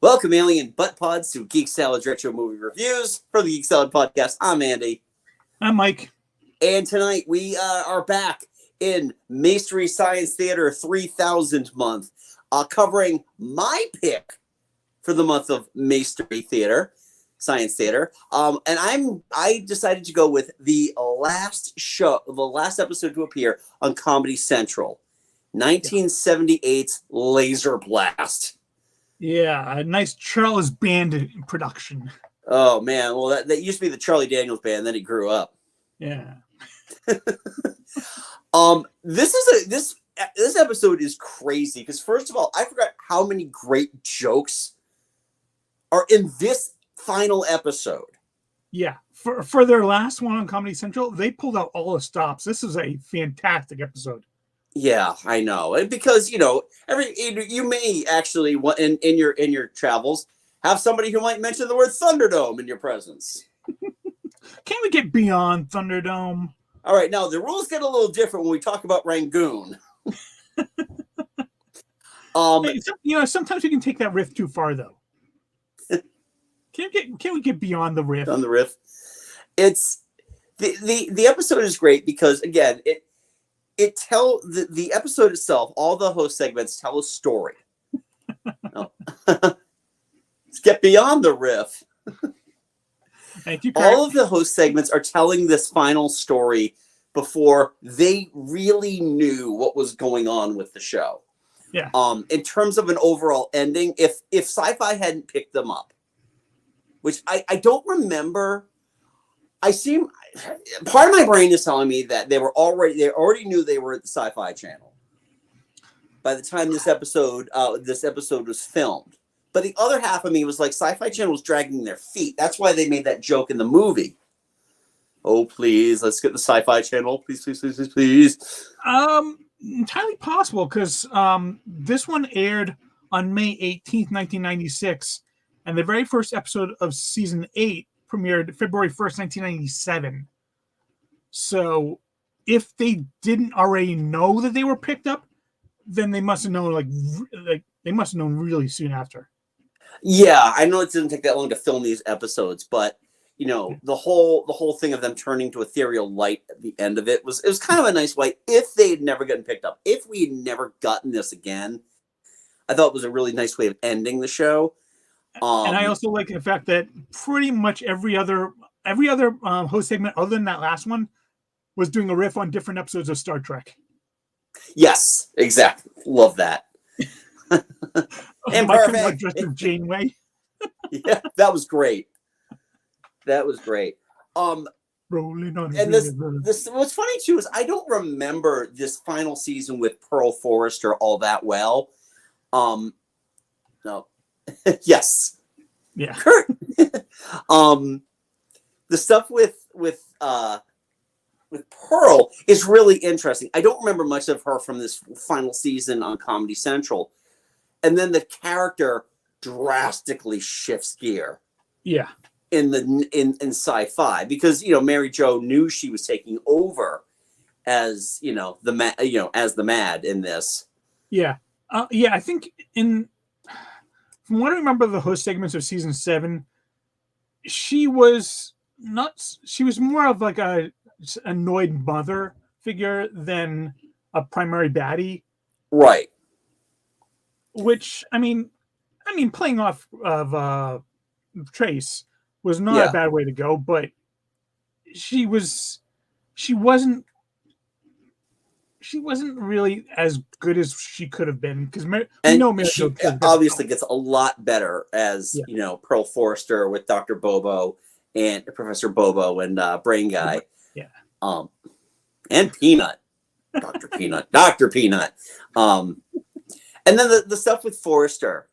Welcome, alien butt pods, to Geek Salad Retro Movie Reviews for the Geek Salad Podcast. I'm Andy. I'm Mike. And tonight we are back in May-stery Science Theater 3000 month, covering my pick for the month of May-stery Science Theater. And I decided to go with the last episode to appear on Comedy Central, 1978's Laserblast. Yeah, a nice Charles Band production. Oh man, well that used to be the Charlie Daniels Band. Then he grew up. Yeah. This episode is crazy because first of all, I forgot how many great jokes are in this final episode. Yeah, for their last one on Comedy Central, they pulled out all the stops. This is a fantastic episode. Yeah, I know, and because you may actually in your travels have somebody who might mention the word Thunderdome in your presence. Can we get beyond Thunderdome? All right, now the rules get a little different when we talk about Rangoon. Sometimes we can take that riff too far, though. Can we get beyond the riff? On the riff, it's the episode is great because again the episode itself, all the host segments tell a story. Let's get beyond the riff. Thank you, Kurt. All of the host segments are telling this final story before they really knew what was going on with the show. Yeah. In terms of an overall ending, if Sci-Fi hadn't picked them up, which I don't remember, part of my brain is telling me that they already knew they were at the Sci-Fi Channel by the time this episode was filmed. But the other half of me was like, Sci-Fi Channel was dragging their feet. That's why they made that joke in the movie. Oh, please, let's get the Sci-Fi Channel. Please, please, please, please, please. Entirely possible, because this one aired on May 18th, 1996, and the very first episode of Season 8 premiered February 1st, 1997. So if they didn't already know that they were picked up, then they must have known they must have known really soon after. Yeah, I know it didn't take that long to film these episodes, but the whole thing of them turning to ethereal light at the end of it was kind of a nice way. If they had never gotten picked up, if we had never gotten this again, I thought it was a really nice way of ending the show. And I also like the fact that pretty much every other host segment other than that last one was doing a riff on different episodes of Star Trek. Yes, exactly. Love that. And perfect. Dressed as Janeway. Yeah, that was great. That was great. Rolling on. And this what's funny too is I don't remember this final season with Pearl Forrester all that well. No. Yes. Yeah. Kurt. The stuff with Pearl is really interesting. I don't remember much of her from this final season on Comedy Central. And then the character drastically shifts gear. Yeah. In Sci-Fi, because Mary Jo knew she was taking over as as the Mad in this. Yeah. I think from what I remember the host segments of season 7, she was more of like a annoyed mother figure than a primary baddie. Right. Which I mean playing off of Trace was not a bad way to go, but she wasn't really as good as she could have been, because she obviously gets a lot better as Pearl Forrester with Dr. Bobo and Professor Bobo and Brain Guy, and Peanut, Dr. Peanut, and then the stuff with Forrester,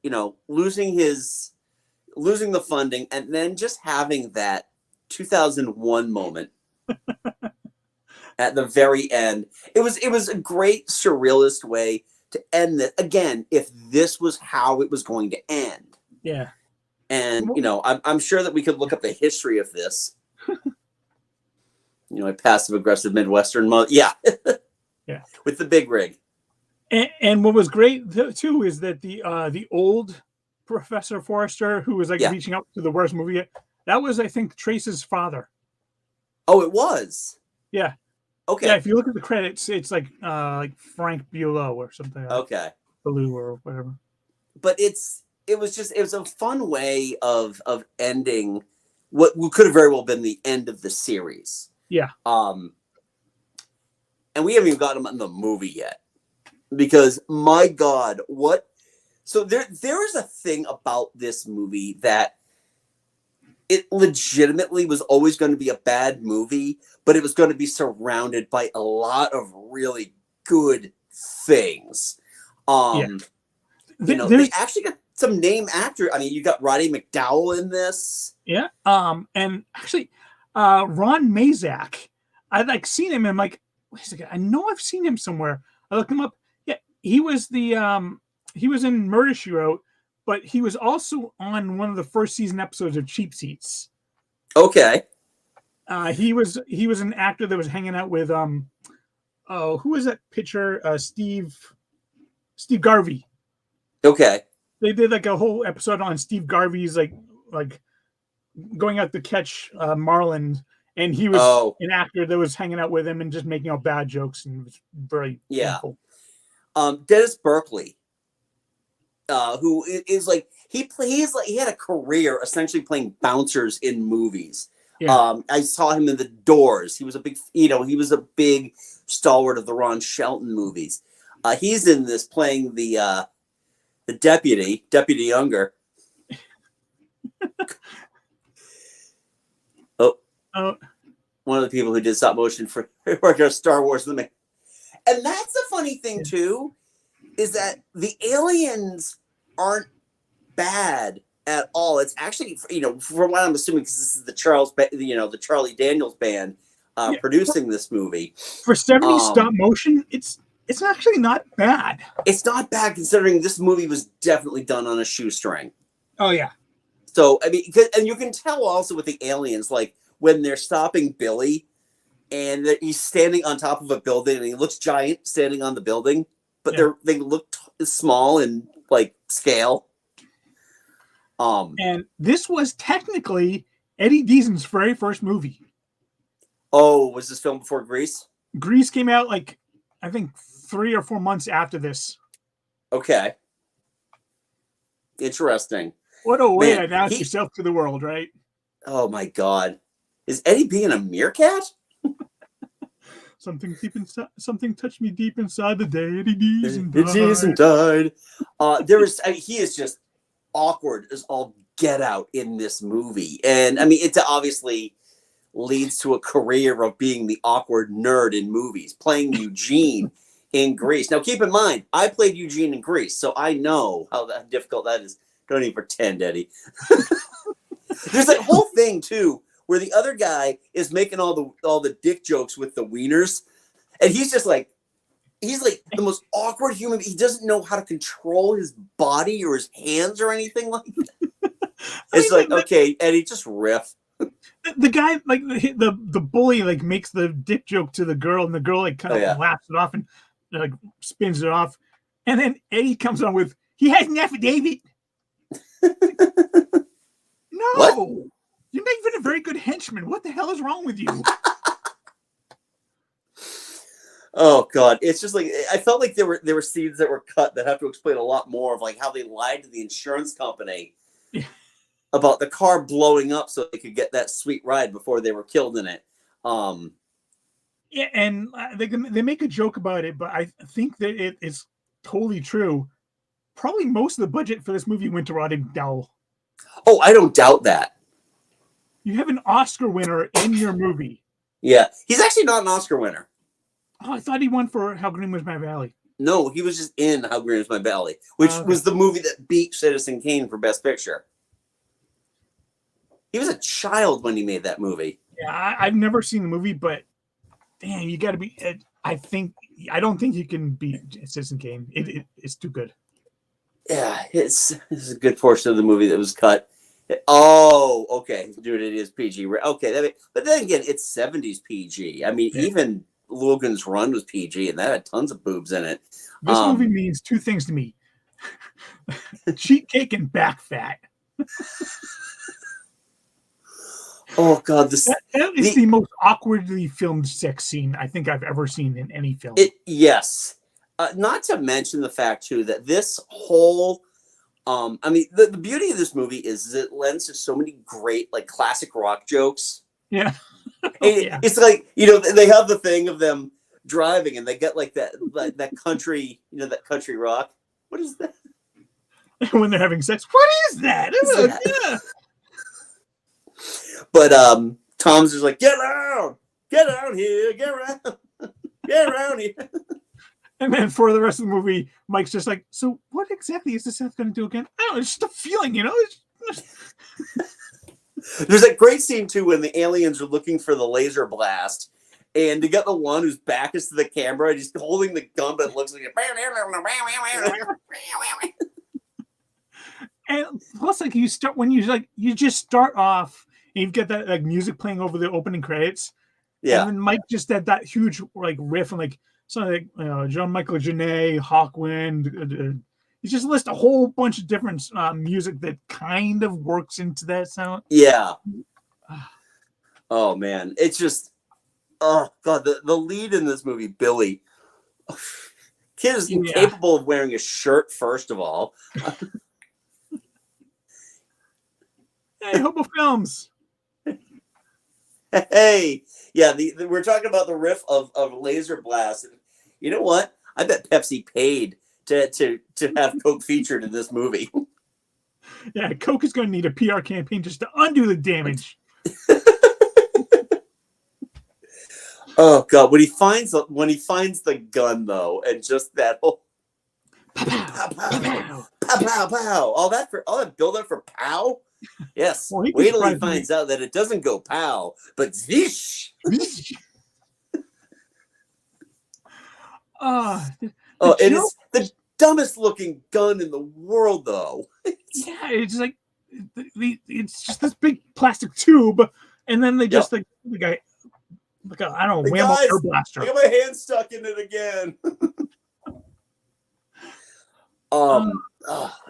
losing the funding and then just having that 2001 moment at the very end. It was a great surrealist way to end this. Again, if this was how it was going to end. Yeah. And, I'm sure that we could look up the history of this. A passive-aggressive Midwestern yeah. Yeah. With the big rig. And what was great, too, is that the old Professor Forrester, who was like Yeah. reaching out to the worst movie. That was, I think, Trace's father. Oh, it was. Yeah. Okay. Yeah, if you look at the credits, it's like Frank Bulow or something. Okay. Baloo or whatever. But it was a fun way of ending what could have very well been the end of the series. Yeah. And we haven't even got him in the movie yet. Because my God, what so there is a thing about this movie that it legitimately was always going to be a bad movie, but it was going to be surrounded by a lot of really good things. They actually got some name actor. I mean, you got Roddy McDowall in this. Yeah. And actually, Ron Mazak, I'd like seen him and I'm like, wait a second, I know I've seen him somewhere. I looked him up. Yeah, he was he was in Murder, She Wrote, but he was also on one of the first season episodes of Cheap Seats. Okay. He was an actor that was hanging out with who was that pitcher? Steve Garvey. Okay. They did like a whole episode on Steve Garvey's like going out to catch marlin, and he was an actor that was hanging out with him and just making out bad jokes, and it was very painful. Dennis Berkeley, who is like he had a career essentially playing bouncers in movies. Yeah. I saw him in The Doors. He was a big stalwart of the Ron Shelton movies. He's in this playing the Deputy Younger. One of the people who did stop motion for Star Wars. And that's the funny thing too, is that the aliens aren't bad at all. It's actually, from what I'm assuming, because this is the Charlie Daniels band producing this movie. For 70s stop motion, it's actually not bad. It's not bad considering this movie was definitely done on a shoestring. Oh yeah. So I mean, and you can tell also with the aliens, like when they're stopping Billy, and he's standing on top of a building, and he looks giant standing on the building, but they look small in like scale. And this was technically Eddie Deaton's very first movie. Oh, was this film before Grease? Grease came out like I think 3 or 4 months after this. Okay. Interesting. What a way to announce yourself to the world, right? Oh my God. Is Eddie being a meerkat? Something touched me deep inside the day Eddie Deaton died. He is just awkward as all get out in this movie. And I mean, it obviously leads to a career of being the awkward nerd in movies, playing Eugene in Grease. Now, keep in mind, I played Eugene in Grease, so I know how difficult that is. Don't even pretend, Eddie. There's that whole thing, too, where the other guy is making all the dick jokes with the wieners, and he's like the most awkward human. He doesn't know how to control his body or his hands or anything like that. It's okay, Eddie, just riff. The guy, like the bully, like makes the dick joke to the girl, and the girl like kind of laughs it off and like spins it off, and then Eddie comes on with, "He has an affidavit." No, what? You're not even a very good henchman. What the hell is wrong with you? Oh God, it's just like I felt like there were scenes that were cut that have to explain a lot more of like how they lied to the insurance company about the car blowing up so they could get that sweet ride before they were killed in it. Yeah, and they make a joke about it, but I think that it is totally true. Probably most of the budget for this movie went to Roddy McDowall. Oh, I don't doubt that. You have an Oscar winner in your movie. Yeah, he's actually not an Oscar winner. Oh, I thought he won for How Green Was My Valley. No, he was just in How Green Was My Valley, which was the movie that beat Citizen Kane for Best Picture. He was a child when he made that movie. Yeah, I've never seen the movie, but damn, you got to be. I don't think you can beat Citizen Kane. It's too good. Yeah, it's a good portion of the movie that was cut. Oh, okay, dude, it is PG. Okay, but then again, it's 70s PG. I mean, even Logan's Run was PG, and that had tons of boobs in it. This movie means two things to me: Cheat cake and back fat. Oh God, That is the most awkwardly filmed sex scene I think I've ever seen in any film. Yes. Not to mention the fact too that this whole, I mean, the beauty of this movie is it lends to so many great like classic rock jokes. Yeah. Yeah. It's like, you know, they have the thing of them driving and they get like that country, you know, that country rock. What is that? When they're having sex, what is that? Yeah. But Tom's just like, get out here, get around here. And then for the rest of the movie, Mike's just like, so what exactly is the Seth going to do again? I don't know, it's just a feeling, you know? There's that great scene too when the aliens are looking for the laser blast, and they got the one whose back is to the camera, and he's holding the gun, but it looks like And plus, like, you just start off and you've got that like music playing over the opening credits. Yeah. And then Mike just had that huge like riff and like something like Jean-Michel Jarre, Hawkwind. He just lists a whole bunch of different music that kind of works into that sound. Yeah. Oh man, it's just, oh God, the lead in this movie, Billy, kid is incapable of wearing a shirt. First of all. Hey, Hobo Films. Hey, yeah, we're talking about the riff of Laserblast. And you know what? I bet Pepsi paid to have Coke featured in this movie. Yeah, Coke is going to need a PR campaign just to undo the damage. Oh God, when he finds the gun though, and just that whole pow pow pow pow, all that build up for pow. Yes, well, wait till he finds out that it doesn't go pow, but zish. It is the dumbest looking gun in the world, though. Yeah, it's like it's just this big plastic tube, and then they just like I don't know, whammo air blaster. I got my hand stuck in it again.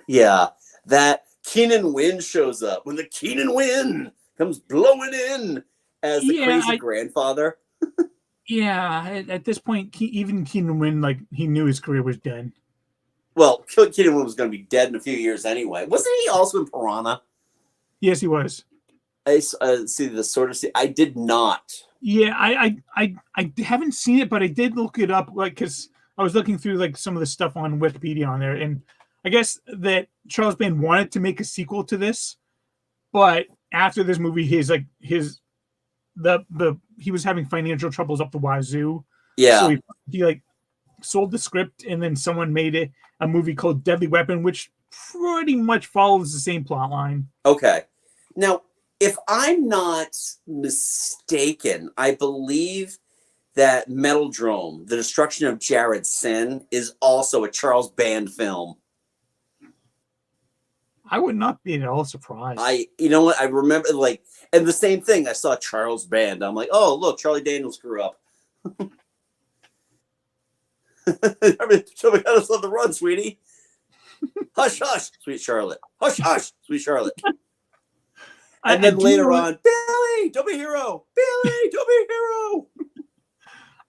Yeah, that Keenan Wynn shows up when the Keenan Wynn comes blowing in as the crazy grandfather. Yeah, at this point, even Keenan Wynn, like, he knew his career was done. Well, Keenan Wynn was going to be dead in a few years anyway. Wasn't he also in Piranha? Yes, he was. I see the sort of. I did not. Yeah, I haven't seen it, but I did look it up, like, because I was looking through like some of the stuff on Wikipedia on there, and I guess that Charles Band wanted to make a sequel to this, but after this movie, he was having financial troubles up the wazoo. Yeah. So he like sold the script, and then someone made a movie called Deadly Weapon, which pretty much follows the same plot line. Okay. Now, if I'm not mistaken, I believe that Metal-Drome, The Destruction of Jared Sin, is also a Charles Band film. I would not be at all surprised. You know what? I remember, like, and the same thing. I saw Charles Band. I'm like, oh, look, Charlie Daniels grew up. I mean, so we gotta let the run, sweetie. Hush, hush, sweet Charlotte. Hush, hush, sweet Charlotte. And then later on, Billy, don't be a hero. Billy, don't be a hero.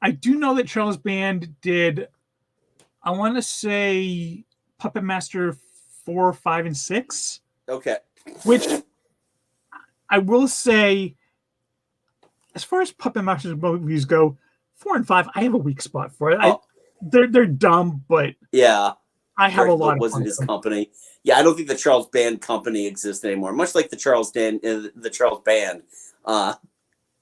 I do know that Charles Band did, I want to say, Puppet Master 4, 5, and 6. Okay. Which I will say, as far as Puppet Master movies go, 4 and 5, I have a weak spot for it. Oh. They're dumb, but yeah, I have a lot of wasn't his company. Yeah, I don't think the Charles Band company exists anymore. Much like the Charles Band.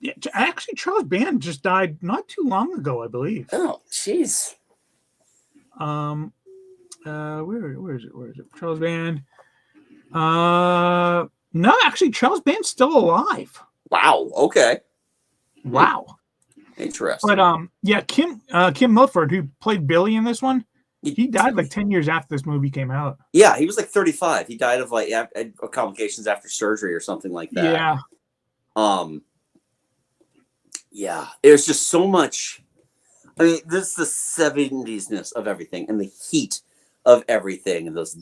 Yeah, actually, Charles Band just died not too long ago, I believe. Oh, jeez. Where is it? Charles Band. No, actually, Charles Band's still alive. Wow. Okay. Wow. Interesting. But yeah, Kim Milford, who played Billy in this one, he died like 10 years after this movie came out. Yeah, he was like 35. He died of like complications after surgery or something like that. Yeah. Yeah, there's just so much. I mean, this is the 70s-ness of everything and the heat of everything, and those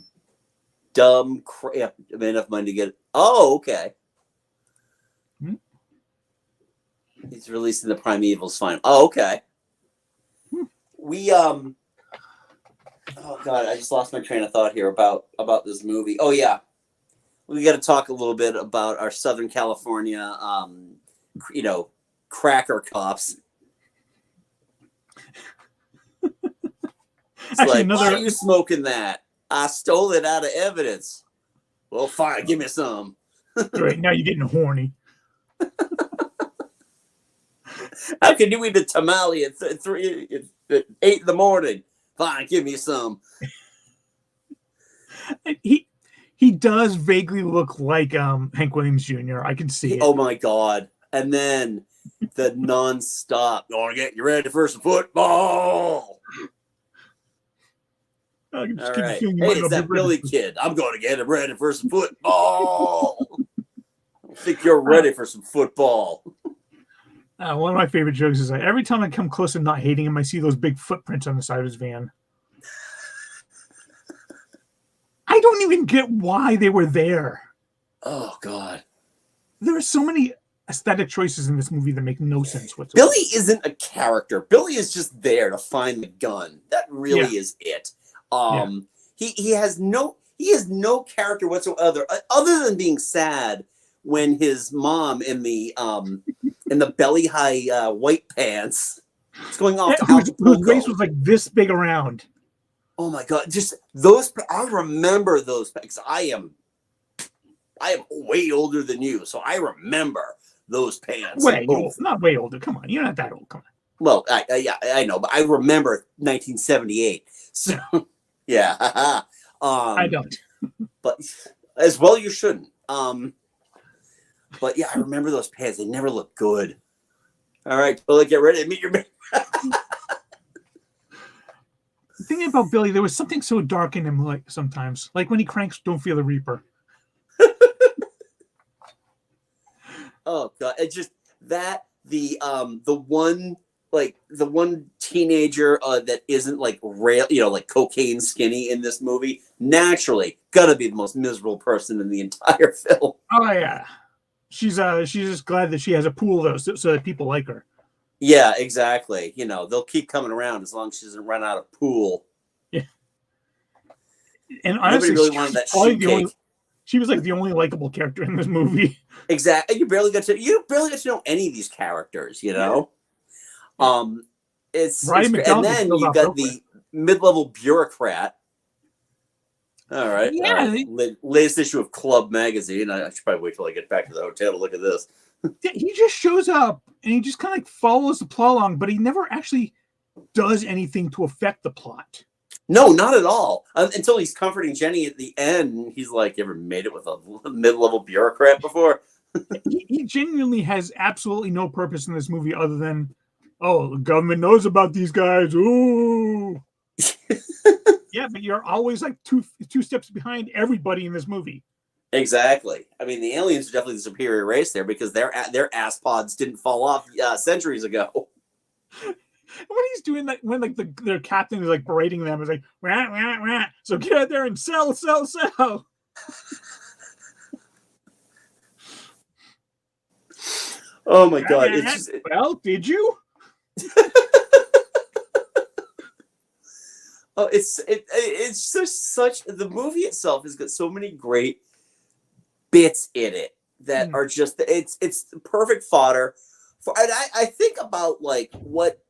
dumb crap. Enough money to get. Oh, okay. Hmm? He's releasing the Primeval's fine. Oh, okay. Hmm. We Oh God, I just lost my train of thought here about this movie. Oh yeah, we got to talk a little bit about our Southern California, cracker cops. It's Actually, like, why are you smoking that? I stole it out of evidence. Well, fine, give me some. Right, now you're getting horny. How can you eat a tamale at 8 in the morning? Fine, give me some. He does vaguely look like Hank Williams Jr. I can see it. Oh my God. And then the non-stop, going to get you ready for some football. All right. Hey, it's that Billy kid. I'm going to get him ready for some football. I think you're ready for some football. One of my favorite jokes is like, every time I come close and not hating him, I see those big footprints on the side of his van. I don't even get why they were there. Oh, God. There are so many aesthetic choices in this movie that make no sense whatsoever. Billy isn't a character. Billy is just there to find the gun. That really is it. He has no character whatsoever other than being sad when his mom in the belly high white pants is going off to whose waist was like this big around. Oh my God! Just those. I remember those because I am way older than you, so I remember those pants. Not way older. Come on, you're not that old. Come on. Well, I know, but I remember 1978. So yeah, I don't. But as well, you shouldn't. But yeah, I remember those pants. They never looked good. All right, Billy, get ready to meet your man. Thinking about Billy, there was something so dark in him, like sometimes, like when he cranks "Don't Fear the Reaper." Oh God! It's just that the one teenager that isn't like like cocaine skinny in this movie, naturally gotta be the most miserable person in the entire film. Oh yeah, she's just glad that she has a pool though, so that people like her. Yeah, exactly. They'll keep coming around as long as she doesn't run out of pool. Yeah. And honestly, nobody really wanted that shoe cake. She was like the only likable character in this movie. Exactly. You barely get to know any of these characters, Yeah. And then you got the mid-level bureaucrat. All right. Yeah. Latest issue of Club magazine. I should probably wait till I get back to the hotel to look at this. He just shows up and he just kind of like follows the plot along, but he never actually does anything to affect the plot. No, not at all. Until he's comforting Jenny at the end. He's like, "You ever made it with a mid-level bureaucrat before?" He genuinely has absolutely no purpose in this movie other than, oh, the government knows about these guys. Ooh. Yeah, but you're always like two steps behind everybody in this movie. Exactly. I mean, the aliens are definitely the superior race there because their ass pods didn't fall off centuries ago. When he's doing that, when like their captain is like berating them, is like, rah, rah, rah. So get out there and sell. Oh my God! It's just, well, did you? Oh, it's just such the movie itself has got so many great bits in it that are just it's perfect fodder for. And I think about like what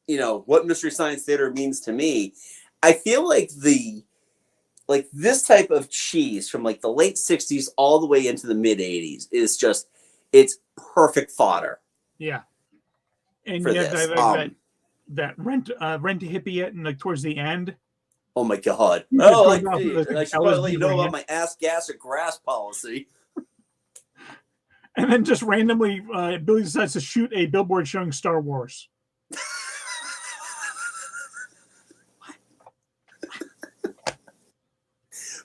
Mystery Science Theater means to me. I feel like this type of cheese from like the late 60s all the way into the mid 80s is just it's perfect fodder. Yeah, and for yeah, this. That rent a hippie and like towards the end. Oh my God! I should probably let you know about my ass, gas, or grass policy. And then just randomly, Billy decides to shoot a billboard showing Star Wars.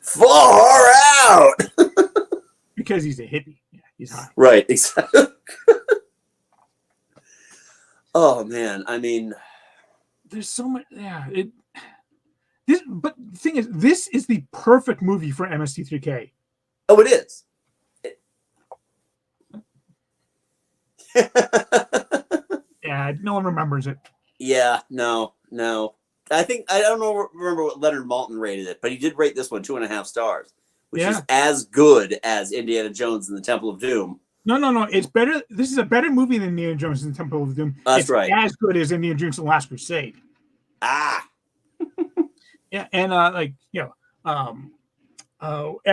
Far out. Because he's a hippie. Yeah, he's hot. Right. Exactly. Oh man, I mean, there's so much. Yeah, But the thing is, this is the perfect movie for MST3K. Oh, it is. Yeah, no one remembers it. Yeah, no. I don't remember what Leonard Maltin rated it, but he did rate this one 2.5 stars, which is as good as Indiana Jones and the Temple of Doom. No. It's better. This is a better movie than Indiana Jones and the Temple of Doom. That's right. As good as Indiana Jones and the Last Crusade. Ah. Yeah, and Eva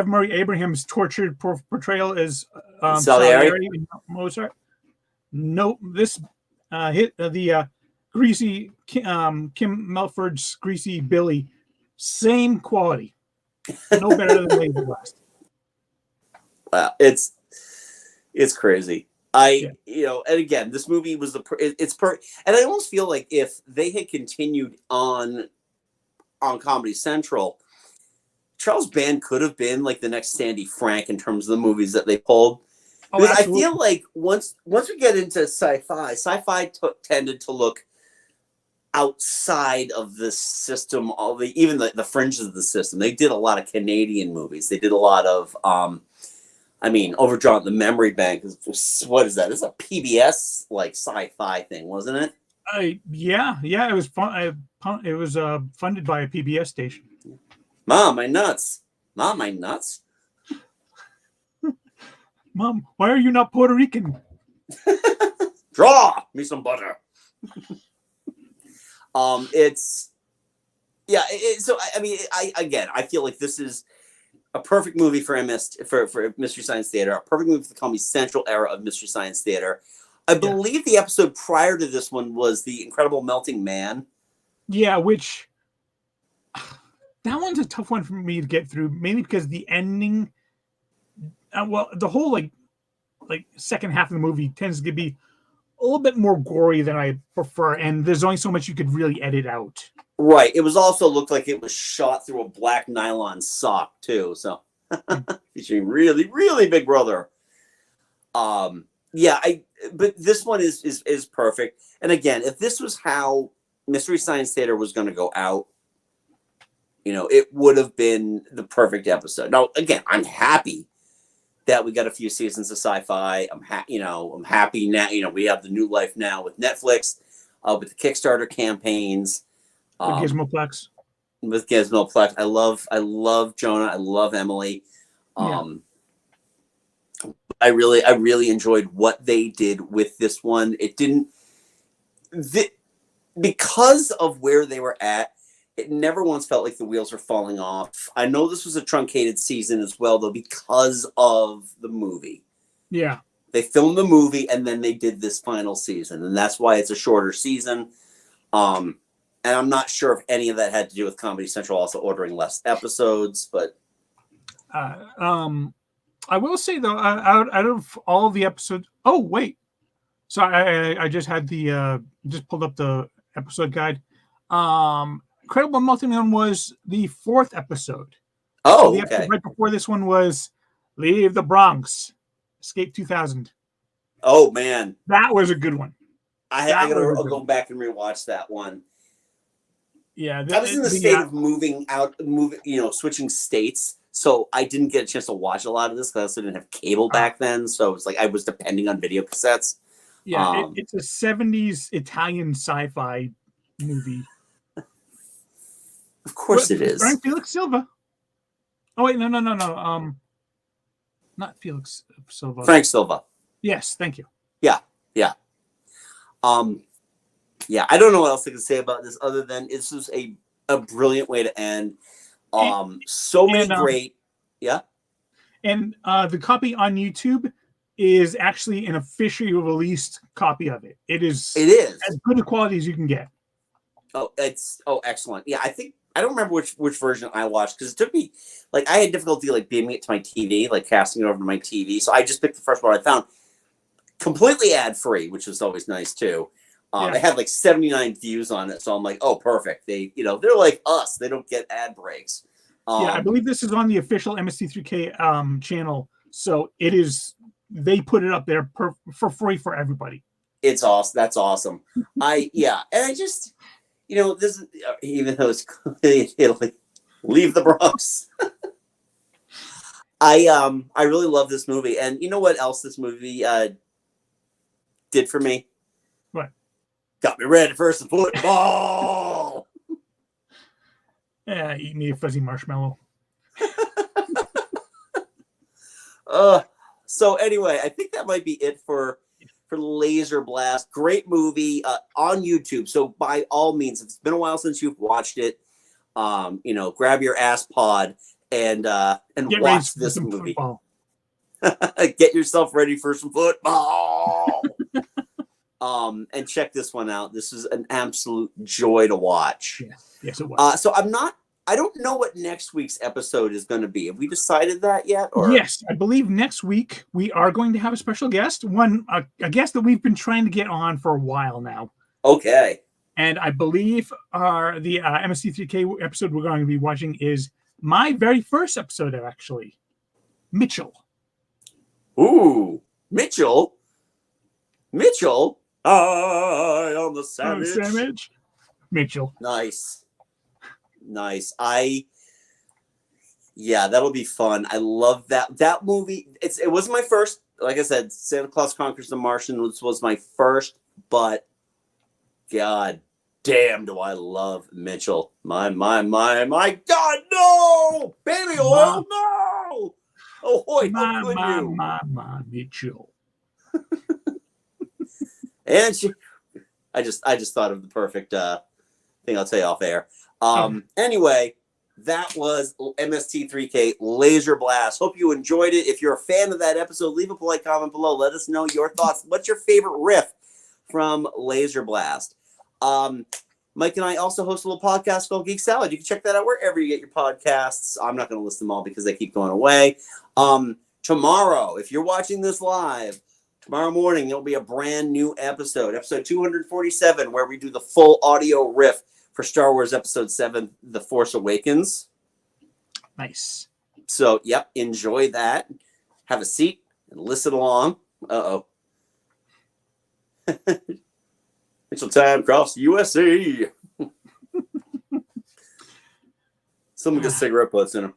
Marie Abraham's tortured portrayal as Salieri in Mozart. No, this hit the greasy Kim Melford's greasy Billy. Same quality. No better than Laserblast. Wow, it's crazy. And again, this movie was and I almost feel like if they had continued on Comedy Central, Charles Band could have been like the next Sandy Frank in terms of the movies that they pulled. Because I feel like once we get into sci-fi tended to look outside of the system, even the fringes of the system. They did a lot of Canadian movies. They did a lot of, Overdrawn the Memory Bank. What is that? It's a PBS like sci-fi thing, wasn't it? Yeah. It was fun. It was funded by a PBS station. Mom, my nuts. Mom, my nuts. Mom, why are you not Puerto Rican? Draw me some butter. I feel like this is a perfect movie for Mystery Science Theater, a perfect movie for the Comedy Central era of Mystery Science Theater. I believe the episode prior to this one was The Incredible Melting Man. Yeah, which that one's a tough one for me to get through, mainly because the ending, the whole like second half of the movie tends to be a little bit more gory than I prefer, and there's only so much you could really edit out. Right. It was also looked like it was shot through a black nylon sock too. So featuring really, really Big Brother. But this one is perfect. And again, if this was how Mystery Science Theater was going to go out, it would have been the perfect episode. Now, again, I'm happy that we got a few seasons of sci-fi. I'm happy now. We have the new life now with Netflix, with the Kickstarter campaigns. Gizmoplex. With Gizmoplex. I love Jonah. I love Emily. I really enjoyed what they did with this one. Because of where they were at, it never once felt like the wheels were falling off. I know this was a truncated season as well, though, because of the movie. Yeah. They filmed the movie and then they did this final season, and that's why it's a shorter season. And I'm not sure if any of that had to do with Comedy Central also ordering less episodes, but I will say though, out of all the episodes, oh wait, so I just had just pulled up the episode guide. Incredible Multi-Man was the 4th episode. Oh, so the episode right before this one was Leave the Bronx, Escape 2000. Oh man, that was a good one. I gotta go back and rewatch that one. Yeah, I was in the state of switching states, so I didn't get a chance to watch a lot of this because I also didn't have cable back then. So it's like I was depending on video cassettes. Yeah, it's a 70s Italian sci-fi movie. Of course it is. Frank Felix Silva. Oh wait, no. Not Felix Silva. Frank Silva. Yes, thank you. Yeah. I don't know what else I can say about this other than this is a brilliant way to end. Great. Yeah. And the copy on YouTube is actually an officially released copy of it. It is as good a quality as you can get. Oh, excellent. Yeah, I don't remember which version I watched because it took me I had difficulty beaming it to my TV, casting it over to my TV. So I just picked the first one I found, completely ad free, which was always nice too. It had 79 views on it, so I'm like, oh, perfect. They, they're like us. They don't get ad breaks. I believe this is on the official MST3K channel, so it is. They put it up there for free for everybody. It's awesome. That's awesome. this is, even though it's clearly in Italy, leave the Bronx. I really love this movie, and you know what else this movie did for me? What? Got me ready for some football. Yeah, eat me a fuzzy marshmallow. So anyway, I think that might be it for Laserblast. Great movie on YouTube. So by all means, if it's been a while since you've watched it, grab your ass pod and watch this movie. Get yourself ready for some football. And check this one out. This is an absolute joy to watch. Yes, it was. So I don't know what next week's episode is going to be. Have we decided that yet? Or? Yes, I believe next week we are going to have a special guest, a guest that we've been trying to get on for a while now. Okay. And I believe the MST3K episode we're going to be watching is my very first episode, actually. Mitchell. Ooh, Mitchell. I am the savage. Mitchell. Nice. That'll be fun. I love that movie. It wasn't my first. Like I said, Santa Claus Conquers the Martian was my first, but God damn, do I love Mitchell. My God, no! Baby oil, no! Oh, boy, how could you? My Mitchell. And I just thought of the perfect thing I'll tell you off air. Anyway, that was MST3K Laserblast. Hope you enjoyed it. If you're a fan of that episode, leave a polite comment below. Let us know your thoughts. What's your favorite riff from Laserblast? Mike and I also host a little podcast called Geek Salad. You can check that out wherever you get your podcasts. I'm not going to list them all because they keep going away. Tomorrow, if you're watching this live, tomorrow morning, there'll be a brand new episode 247, where we do the full audio riff for Star Wars Episode 7, The Force Awakens. Nice. So, yep, enjoy that. Have a seat and listen along. Uh-oh. Mitchell time across the USA. Someone gets cigarette butts in them.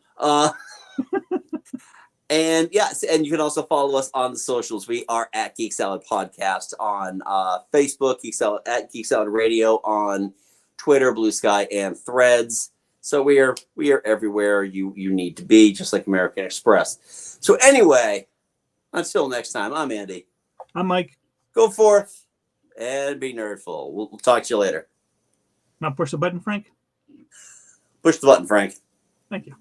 And yes, and you can also follow us on the socials. We are at Geek Salad Podcast on Facebook, at Geek Salad Radio on Twitter, Blue Sky, and Threads. So we are everywhere you need to be, just like American Express. So anyway, until next time, I'm Andy. I'm Mike. Go forth and be nerdful. We'll talk to you later. Now push the button, Frank. Push the button, Frank. Thank you.